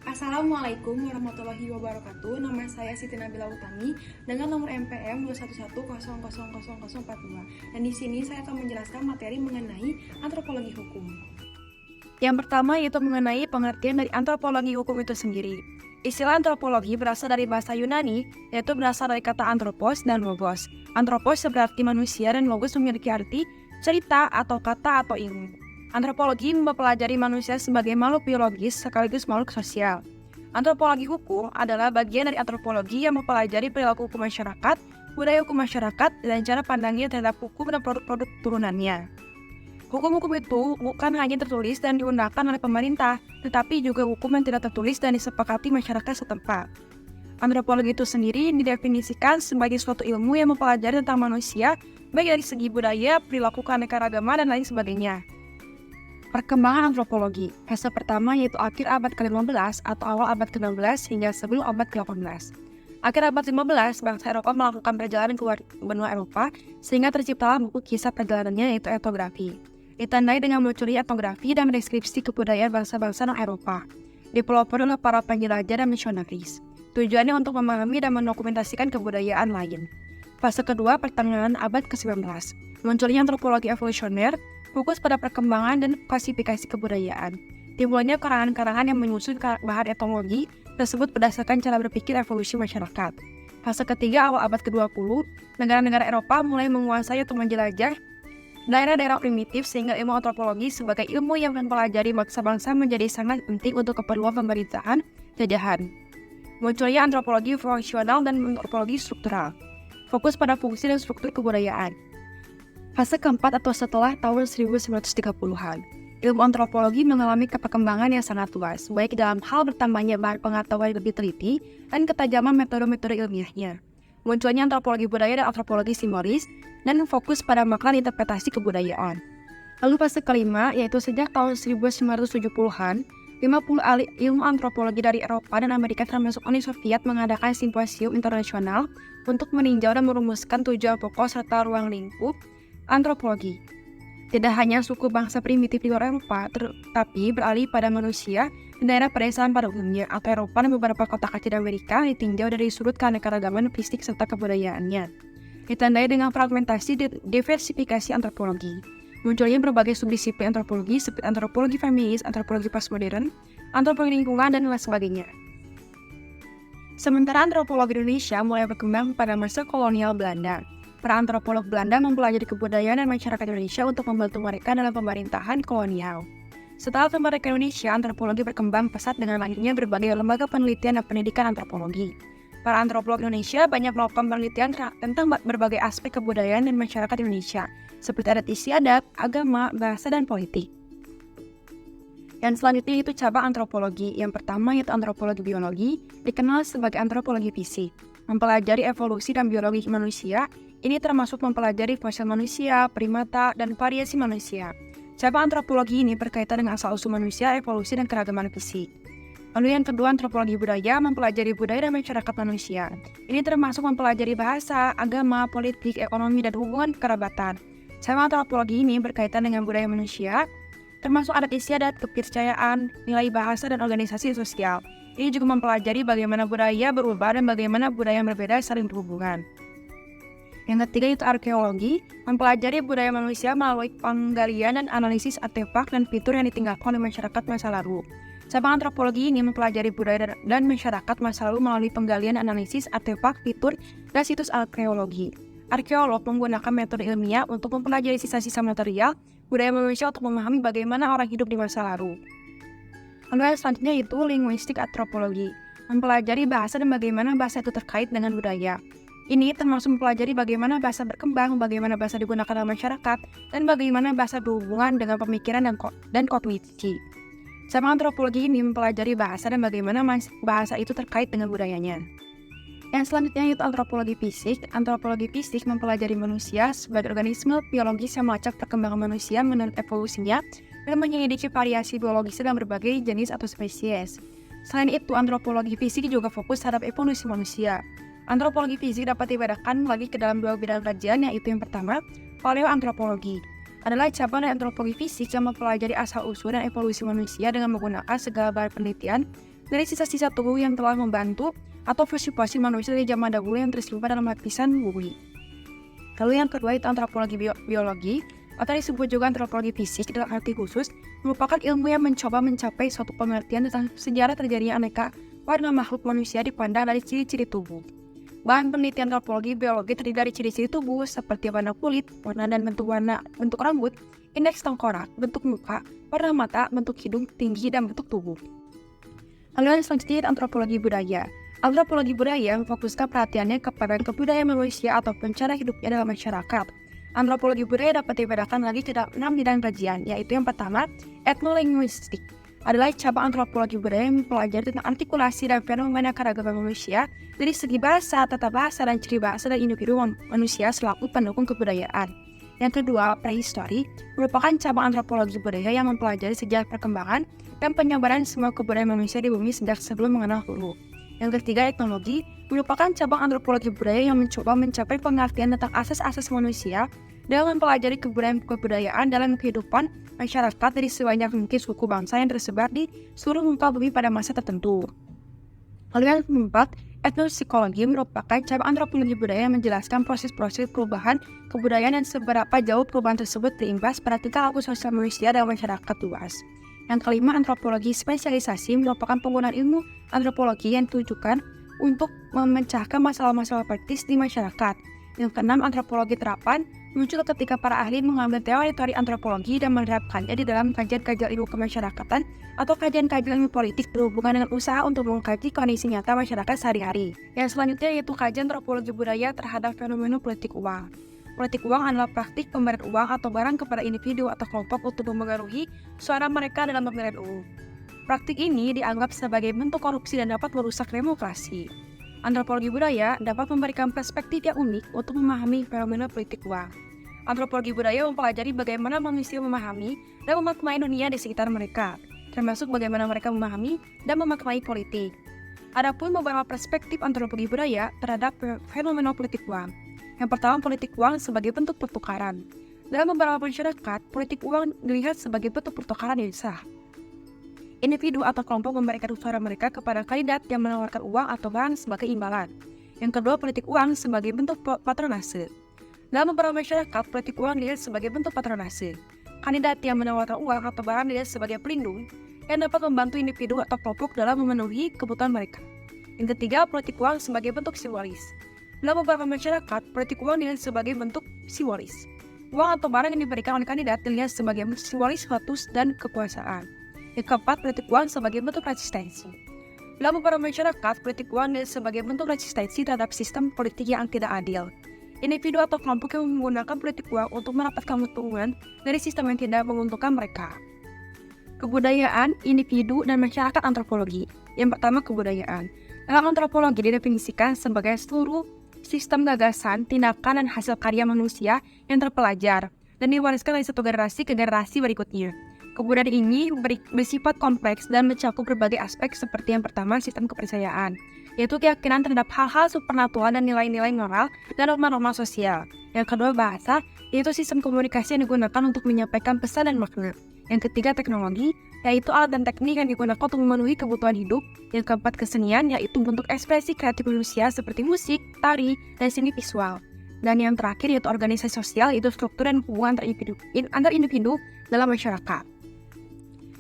Assalamualaikum warahmatullahi wabarakatuh. Nama saya Siti Nabila Utami dengan nomor MPM 211000042. Dan di sini saya akan menjelaskan materi mengenai antropologi hukum. Yang pertama yaitu mengenai pengertian dari antropologi hukum itu sendiri. Istilah antropologi berasal dari bahasa Yunani, yaitu berasal dari kata anthropos dan logos. Anthropos berarti manusia dan logos memiliki arti cerita atau kata atau ilmu. Antropologi mempelajari manusia sebagai makhluk biologis sekaligus makhluk sosial. Antropologi hukum adalah bagian dari antropologi yang mempelajari perilaku hukum masyarakat, budaya hukum masyarakat, dan cara pandangnya terhadap hukum dan produk-produk turunannya. Hukum-hukum itu bukan hanya tertulis dan diundangkan oleh pemerintah, tetapi juga hukum yang tidak tertulis dan disepakati masyarakat setempat. Antropologi itu sendiri didefinisikan sebagai suatu ilmu yang mempelajari tentang manusia, baik dari segi budaya, perilaku keanekaragaman, dan lain sebagainya. Perkembangan antropologi, fase pertama yaitu akhir abad ke-15 atau awal abad ke-16 hingga sebelum abad ke-18. Akhir abad 15, bangsa Eropa melakukan perjalanan keluar benua Eropa sehingga terciptalah buku kisah perjalanannya yaitu etnografi. Ditandai dengan munculnya etnografi dan deskripsi kebudayaan bangsa-bangsa non-Eropa. Dipelopori oleh para penjelajah dan misionaris. Tujuannya untuk memahami dan mendokumentasikan kebudayaan lain. Fase kedua, pertengahan abad ke-19. Munculnya antropologi evolusioner, fokus pada perkembangan dan klasifikasi kebudayaan. Timbulnya karangan-karangan yang menyusun bahan etnologi tersebut berdasarkan cara berpikir evolusi masyarakat. Fase ketiga awal abad ke-20, negara-negara Eropa mulai menguasai atau menjelajah daerah-daerah primitif sehingga ilmu antropologi sebagai ilmu yang mempelajari bangsa-bangsa menjadi sangat penting untuk keperluan pemerintahan jajahan. Munculnya antropologi fungsional dan antropologi struktural, fokus pada fungsi dan struktur kebudayaan. Fase keempat atau setelah tahun 1930-an, ilmu antropologi mengalami perkembangan yang sangat luas, baik dalam hal bertambahnya bahan pengetahuan yang lebih teliti dan ketajaman metode-metode ilmiahnya. Munculnya antropologi budaya dan antropologi simbolis, dan fokus pada makna interpretasi kebudayaan. Lalu fase kelima, yaitu sejak tahun 1970-an, 50 ahli ilmu antropologi dari Eropa dan Amerika termasuk Uni Soviet mengadakan simposium internasional untuk meninjau dan merumuskan tujuan pokok serta ruang lingkup antropologi. Tidak hanya suku bangsa primitif di luar Eropa, tetapi beralih pada manusia di daerah pedesaan pada umumnya atau Eropa dan beberapa kota kecil Amerika ditinjau dari sudut keanekaragaman fisik serta kebudayaannya. Ditandai dengan fragmentasi dan diversifikasi antropologi. Munculnya berbagai subdisiplin antropologi seperti antropologi feminis, antropologi postmodern, antropologi lingkungan, dan lain sebagainya. Sementara antropologi Indonesia mulai berkembang pada masa kolonial Belanda. Para antropolog Belanda mempelajari kebudayaan dan masyarakat Indonesia untuk membantu mereka dalam pemerintahan kolonial. Setelah kemerdekaan Indonesia, antropologi berkembang pesat dengan lahirnya berbagai lembaga penelitian dan pendidikan antropologi. Para antropolog Indonesia banyak melakukan penelitian tentang berbagai aspek kebudayaan dan masyarakat Indonesia, seperti adat istiadat, agama, bahasa, dan politik. Yang selanjutnya itu cabang antropologi. Yang pertama yaitu antropologi biologi, dikenal sebagai antropologi fisik, mempelajari evolusi dan biologi manusia. Ini termasuk mempelajari fosil manusia, primata, dan variasi manusia. Cabang antropologi ini berkaitan dengan asal-usul manusia, evolusi, dan keragaman fisik. Lalu yang kedua, antropologi budaya, mempelajari budaya dan masyarakat manusia. Ini termasuk mempelajari bahasa, agama, politik, ekonomi, dan hubungan kerabatan. Cabang antropologi ini berkaitan dengan budaya manusia, termasuk adat istiadat, kepercayaan, nilai bahasa, dan organisasi sosial. Ini juga mempelajari bagaimana budaya berubah dan bagaimana budaya yang berbeda saling berhubungan. Yang ketiga itu arkeologi, mempelajari budaya manusia melalui penggalian dan analisis artefak dan fitur yang ditinggalkan oleh masyarakat masa lalu. Cabang antropologi ini mempelajari budaya dan masyarakat masa lalu melalui penggalian analisis artefak, fitur, dan situs arkeologi. Arkeolog menggunakan metode ilmiah untuk mempelajari sisa-sisa material budaya manusia untuk memahami bagaimana orang hidup di masa lalu. Lalu yang selanjutnya itu linguistik antropologi, mempelajari bahasa dan bagaimana bahasa itu terkait dengan budaya. Ini termasuk mempelajari bagaimana bahasa berkembang, bagaimana bahasa digunakan dalam masyarakat, dan bagaimana bahasa berhubungan dengan pemikiran dan kognisi. Cabang antropologi ini mempelajari bahasa dan bagaimana bahasa itu terkait dengan budayanya. Yang selanjutnya yaitu antropologi fisik. Antropologi fisik mempelajari manusia sebagai organisme biologis yang melacak perkembangan manusia menurut evolusinya dan menyelidiki variasi biologis dalam berbagai jenis atau spesies. Selain itu, antropologi fisik juga fokus terhadap evolusi manusia. Antropologi fisik dapat dibedakan lagi ke dalam dua bidang kajian, yaitu yang pertama, paleoantropologi. Adalah cabang dari antropologi fisik yang mempelajari asal-usul dan evolusi manusia dengan menggunakan segala bahan penelitian dari sisa-sisa tubuh yang telah membantu atau fosil-fosil manusia dari zaman dahulu yang tersimpan dalam lapisan bumi. Lalu yang kedua itu antropologi biologi, atau disebut juga antropologi fisik dalam arti khusus, merupakan ilmu yang mencoba mencapai suatu pengertian tentang sejarah terjadinya aneka warna makhluk manusia dipandang dari ciri-ciri tubuh. Bahan penelitian antropologi biologi terdiri dari ciri-ciri tubuh seperti warna kulit, warna dan bentuk rambut, indeks tengkorak, bentuk muka, warna mata, bentuk hidung, tinggi, dan bentuk tubuh. Lalu yang selanjutnya antropologi budaya. Antropologi budaya memfokuskan perhatiannya kepada kebudayaan manusia ataupun cara hidupnya dalam masyarakat. Antropologi budaya dapat dibedakan lagi ke dalam 6 bidang kajian, yaitu yang pertama, etnolinguistik. Adalah cabang antropologi budaya yang mempelajari tentang artikulasi dan fenomena keragaman manusia dari segi bahasa, tata bahasa, dan ciri bahasa dan individu manusia selaku pendukung kebudayaan. Yang kedua, prehistori merupakan cabang antropologi budaya yang mempelajari sejarah perkembangan dan penyebaran semua kebudayaan manusia di bumi sejak sebelum mengenal hulu. Yang ketiga, etnologi merupakan cabang antropologi budaya yang mencoba mencapai pengertian tentang asas-asas manusia dalam mempelajari kebudayaan dalam kehidupan masyarakat dari sebanyak mungkin suku bangsa yang tersebar di seluruh muka bumi pada masa tertentu. Lalu yang keempat, etnosikologi merupakan cabang antropologi budaya yang menjelaskan proses-proses perubahan kebudayaan dan seberapa jauh perubahan tersebut berimbas pada tingkah laku sosial manusia dalam masyarakat luas. Yang kelima, antropologi spesialisasi merupakan penggunaan ilmu antropologi yang ditujukan untuk memecahkan masalah-masalah praktis di masyarakat. Yang keenam, antropologi terapan muncul ketika para ahli mengambil teori-teori antropologi dan menerapkannya di dalam kajian-kajian ilmu kemasyarakatan atau kajian-kajian ilmu politik berhubungan dengan usaha untuk mengkaji kondisi nyata masyarakat sehari-hari. Yang selanjutnya yaitu kajian antropologi budaya terhadap fenomena politik uang. Politik uang adalah praktik pemberian uang atau barang kepada individu atau kelompok untuk mempengaruhi suara mereka dalam pemilihan umum. Praktik ini dianggap sebagai bentuk korupsi dan dapat merusak demokrasi. Antropologi budaya dapat memberikan perspektif yang unik untuk memahami fenomena politik uang. Antropologi budaya mempelajari bagaimana manusia memahami dan memaknai dunia di sekitar mereka, termasuk bagaimana mereka memahami dan memaknai politik. Adapun beberapa perspektif antropologi budaya terhadap fenomena politik uang. Yang pertama, politik uang sebagai bentuk pertukaran. Dalam beberapa masyarakat, politik uang dilihat sebagai bentuk pertukaran yang sah. Individu atau kelompok memberikan suara mereka kepada kandidat yang menawarkan uang atau barang sebagai imbalan. Yang kedua, politik uang sebagai bentuk patronase. Dalam beberapa masyarakat, politik uang dilihat sebagai bentuk patronase. Kandidat yang menawarkan uang atau barang dilihat sebagai pelindung yang dapat membantu individu atau kelompok dalam memenuhi kebutuhan mereka. Yang ketiga, politik uang sebagai bentuk simbolis. Dalam beberapa masyarakat, politik uang dilihat sebagai bentuk simbolis. Uang atau barang yang diberikan oleh kandidat dilihat sebagai simbolis status dan kekuasaan. Yang keempat, politik uang sebagai bentuk resistensi. Dalam beberapa masyarakat, politik uang dilihat sebagai bentuk resistensi terhadap sistem politik yang tidak adil. Individu atau kelompok yang menggunakan politik uang untuk mendapatkan keuntungan dari sistem yang tidak menguntungkan mereka. Kebudayaan, individu, dan masyarakat antropologi. Yang pertama, kebudayaan. Dalam antropologi didefinisikan sebagai seluruh sistem gagasan, tindakan, dan hasil karya manusia yang terpelajar dan diwariskan dari satu generasi ke generasi berikutnya. Kebudayaan ini bersifat kompleks dan mencakup berbagai aspek seperti yang pertama, sistem kepercayaan, yaitu keyakinan terhadap hal-hal supernatural dan nilai-nilai moral dan norma-norma sosial. Yang kedua, bahasa, yaitu sistem komunikasi yang digunakan untuk menyampaikan pesan dan makna. Yang ketiga, teknologi, yaitu alat dan teknik yang digunakan untuk memenuhi kebutuhan hidup. Yang keempat, kesenian, yaitu bentuk ekspresi kreatif manusia seperti musik, tari, dan seni visual. Dan yang terakhir yaitu organisasi sosial, yaitu struktur dan hubungan antar individu dalam masyarakat.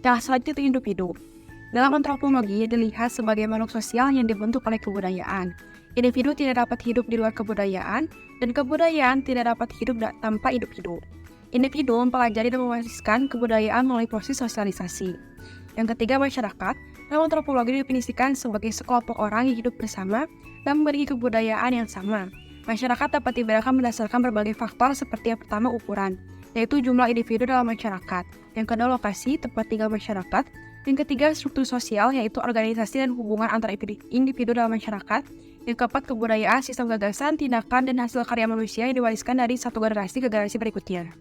Yang selanjutnya itu individu. Dalam antropologi dilihat sebagai makhluk sosial yang dibentuk oleh kebudayaan. Individu tidak dapat hidup di luar kebudayaan, dan kebudayaan tidak dapat hidup tanpa individu. Individu mempelajari dan mewariskan kebudayaan melalui proses sosialisasi. Yang ketiga, masyarakat. Dalam antropologi didefinisikan sebagai sekelompok orang yang hidup bersama dan memiliki kebudayaan yang sama. Masyarakat dapat dibedakan berdasarkan berbagai faktor seperti yang pertama, ukuran, yaitu jumlah individu dalam masyarakat. Yang kedua, lokasi, tempat tinggal masyarakat. Yang ketiga, struktur sosial, yaitu organisasi dan hubungan antar individu dalam masyarakat. Yang keempat, kebudayaan, sistem gagasan, tindakan, dan hasil karya manusia yang diwariskan dari satu generasi ke generasi berikutnya.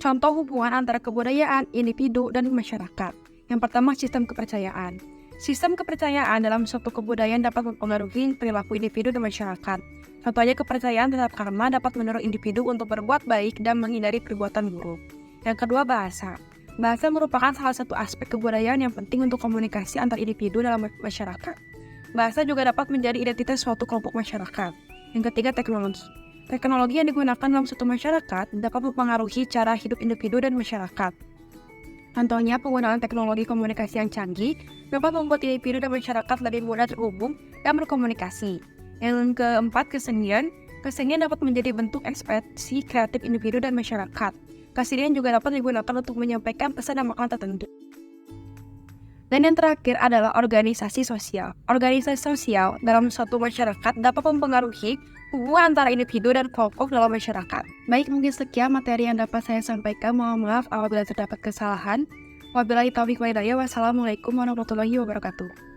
Contoh hubungan antara kebudayaan, individu, dan masyarakat. Yang pertama, sistem kepercayaan. Sistem kepercayaan dalam suatu kebudayaan dapat mempengaruhi perilaku individu dan masyarakat. Contohnya, kepercayaan terhadap karma dapat mendorong individu untuk berbuat baik dan menghindari perbuatan buruk. Yang kedua, bahasa. Bahasa merupakan salah satu aspek kebudayaan yang penting untuk komunikasi antar individu dalam masyarakat. Bahasa juga dapat menjadi identitas suatu kelompok masyarakat. Yang ketiga, teknologi. Teknologi yang digunakan dalam suatu masyarakat dapat mempengaruhi cara hidup individu dan masyarakat. Contohnya, penggunaan teknologi komunikasi yang canggih dapat membuat individu dan masyarakat lebih mudah terhubung dan berkomunikasi. Yang keempat, kesenian. Kesenian dapat menjadi bentuk ekspresi kreatif individu dan masyarakat. Kesenian juga dapat digunakan untuk menyampaikan pesan dan makna tertentu. Dan yang terakhir adalah organisasi sosial. Organisasi sosial dalam suatu masyarakat dapat mempengaruhi hubungan antara individu dan kelompok dalam masyarakat. Baik, mungkin sekian materi yang dapat saya sampaikan. Mohon maaf apabila terdapat kesalahan. Wabillahi taufiq wal hidayah. Wassalamualaikum warahmatullahi wabarakatuh.